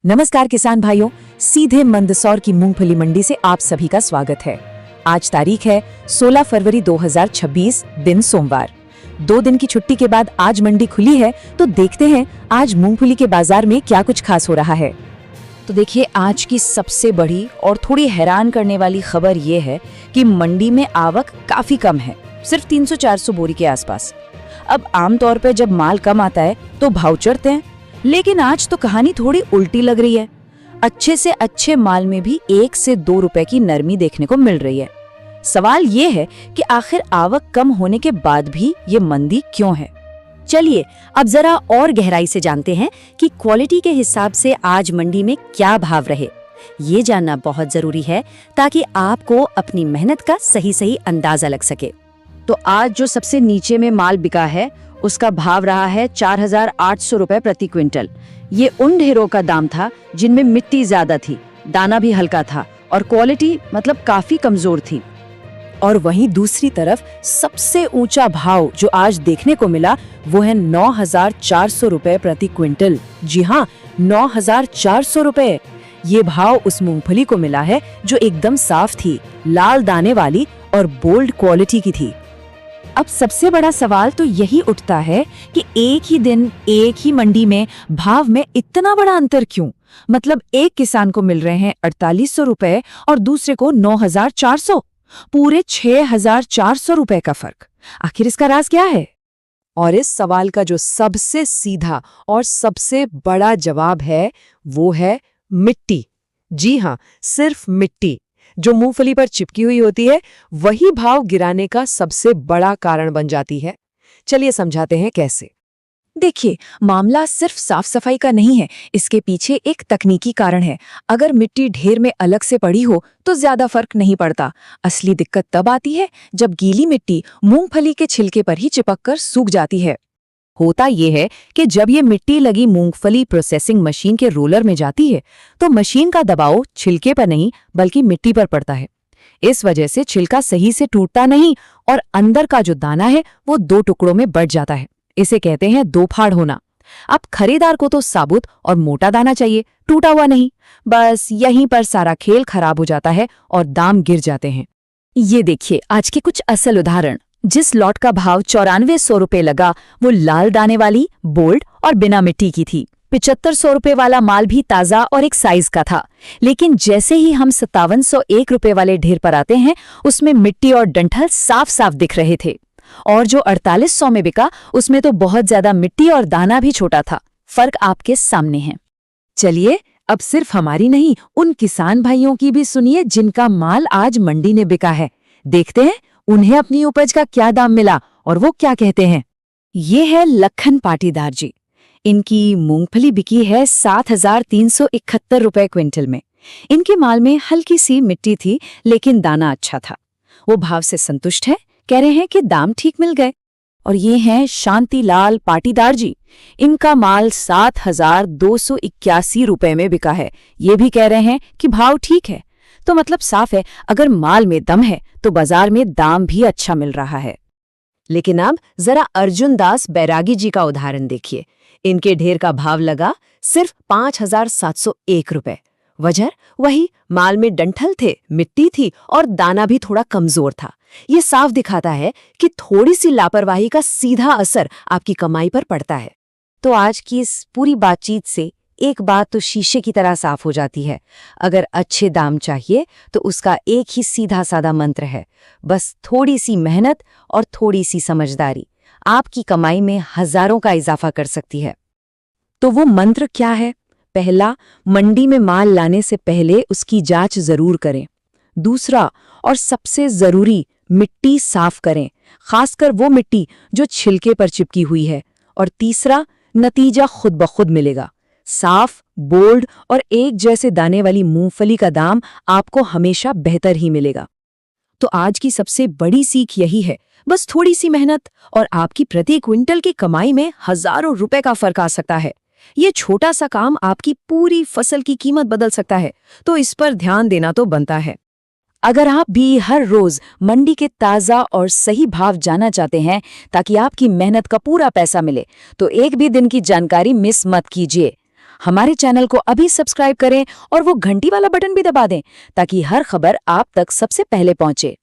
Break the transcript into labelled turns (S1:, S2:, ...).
S1: नमस्कार किसान भाइयों, सीधे मंदसौर की मूंगफली मंडी से आप सभी का स्वागत है। आज तारीख है 16 फरवरी 2026, दिन सोमवार। 2 दिन की छुट्टी के बाद आज मंडी खुली है, तो देखते हैं आज मूंगफली के बाजार में क्या कुछ खास हो रहा है। तो देखिए, आज की सबसे बड़ी और थोड़ी हैरान करने वाली खबर ये है कि मंडी में आवक काफी कम है, सिर्फ 300-400 बोरी के आसपास। अब आमतौर पर जब माल कम आता है तो भाव चढ़ते हैं, लेकिन आज तो कहानी थोड़ी उल्टी लग रही है। अच्छे से अच्छे माल में भी 1 से 2 रुपए की नरमी देखने को मिल रही है। सवाल ये है कि आखिर आवक कम होने के बाद भी ये मंदी क्यों है।
S2: चलिए अब जरा और गहराई से जानते हैं कि क्वालिटी के हिसाब से आज मंडी में क्या भाव रहे। ये जानना बहुत जरूरी है ताकि आपको अपनी मेहनत का सही अंदाजा लग सके।
S1: तो आज जो सबसे नीचे में माल बिका है उसका भाव रहा है 4,800 रुपए प्रति क्विंटल। ये उन ढेरों का दाम था जिनमें मिट्टी ज्यादा थी, दाना भी हल्का था और क्वालिटी मतलब काफी कमजोर थी। और वहीं दूसरी तरफ सबसे ऊंचा भाव जो आज देखने को मिला वो है 9,400 रुपए प्रति क्विंटल। जी हाँ, 9,400 रुपए। ये भाव उस मूंगफली को मिला है जो एकदम साफ थी, लाल दाने वाली और बोल्ड क्वालिटी की थी। अब सबसे बड़ा सवाल तो यही उठता है कि एक ही दिन एक ही मंडी में भाव में इतना बड़ा अंतर क्यों। मतलब एक किसान को मिल रहे हैं 4,800 रुपए और दूसरे को 9,400, पूरे 6,400 रुपए का फर्क। आखिर इसका राज क्या है? और इस सवाल का जो सबसे सीधा और सबसे बड़ा जवाब है वो है मिट्टी। जी हाँ, सिर्फ मिट्टी जो मूंगफली पर चिपकी हुई होती है वही भाव गिराने का सबसे बड़ा कारण बन जाती है। चलिए समझाते हैं कैसे। देखिए, मामला सिर्फ साफ सफाई का नहीं है, इसके पीछे एक तकनीकी कारण है। अगर मिट्टी ढेर में अलग से पड़ी हो तो ज्यादा फर्क नहीं पड़ता। असली दिक्कत तब आती है जब गीली मिट्टी मूंगफली के छिलके पर ही चिपककर सूख जाती है। होता यह है कि जब ये मिट्टी लगी मूंगफली प्रोसेसिंग मशीन के रोलर में जाती है तो मशीन का दबाव छिलके पर नहीं बल्कि मिट्टी पर पड़ता है। इस वजह से छिलका सही से टूटता नहीं और अंदर का जो दाना है वो 2 टुकड़ों में बंट जाता है। इसे कहते हैं 2 फाड़ होना। अब खरीदार को तो साबुत और मोटा दाना चाहिए, टूटा हुआ नहीं। बस यहीं पर सारा खेल खराब हो जाता है और दाम गिर जाते हैं। ये देखिए आज के कुछ असल उदाहरण। जिस लॉट का भाव 9400 रुपए लगा वो लाल दाने वाली, बोल्ड और बिना मिट्टी की थी। 7500 रुपए वाला माल भी ताजा और एक साइज का था। लेकिन जैसे ही हम 5701 रुपए वाले ढेर पर आते हैं उसमें मिट्टी और डंठल साफ साफ दिख रहे थे। और जो 4800 में बिका उसमें तो बहुत ज्यादा मिट्टी और दाना भी छोटा था। फर्क आपके सामने है। चलिए अब सिर्फ हमारी नहीं, उन किसान भाइयों की भी सुनिए जिनका माल आज मंडी में बिका है। देखते हैं उन्हें अपनी उपज का क्या दाम मिला और वो क्या कहते हैं। ये है लखन पाटीदार जी। इनकी मूंगफली बिकी है 7,371 रुपए क्विंटल में। इनके माल में हल्की सी मिट्टी थी लेकिन दाना अच्छा था। वो भाव से संतुष्ट है, कह रहे हैं कि दाम ठीक मिल गए। और ये हैं शांतिलाल पाटीदार जी। इनका माल 7,281 रुपए में बिका है। ये भी कह रहे हैं कि भाव ठीक है। तो मतलब साफ है, अगर माल में दम है तो बाजार में दाम भी अच्छा मिल रहा है। लेकिन अब जरा अर्जुन दास बैरागी जी का उदाहरण देखिए। इनके ढेर का भाव लगा सिर्फ 5,701 रुपए। वजह वही, माल में डंठल थे, मिट्टी थी और दाना भी थोड़ा कमजोर था। ये साफ दिखाता है कि थोड़ी सी लापरवाही का सीधा असर आपकी कमाई पर पड़ता है। तो आज की इस पूरी बातचीत से एक बात तो शीशे की तरह साफ हो जाती है। अगर अच्छे दाम चाहिए तो उसका एक ही सीधा साधा मंत्र है, बस थोड़ी सी मेहनत और थोड़ी सी समझदारी आपकी कमाई में हजारों का इजाफा कर सकती है। तो वो मंत्र क्या है? पहला, मंडी में माल लाने से पहले उसकी जांच जरूर करें। दूसरा और सबसे जरूरी, मिट्टी साफ करें, खासकर वो मिट्टी जो छिलके पर चिपकी हुई है। और तीसरा, नतीजा खुद ब खुद मिलेगा। साफ, बोल्ड और एक जैसे दाने वाली मूंगफली का दाम आपको हमेशा बेहतर ही मिलेगा। तो आज की सबसे बड़ी सीख यही है, बस थोड़ी सी मेहनत और आपकी प्रति क्विंटल की कमाई में हजारों रुपए का फर्क आ सकता है। ये छोटा सा काम आपकी पूरी फसल की कीमत बदल सकता है, तो इस पर ध्यान देना तो बनता है। अगर आप भी हर रोज मंडी के ताजा और सही भाव जानना चाहते हैं ताकि आपकी मेहनत का पूरा पैसा मिले, तो एक भी दिन की जानकारी मिस मत कीजिए। हमारे चैनल को अभी सब्सक्राइब करें और वो घंटी वाला बटन भी दबा दें ताकि हर खबर आप तक सबसे पहले पहुंचे।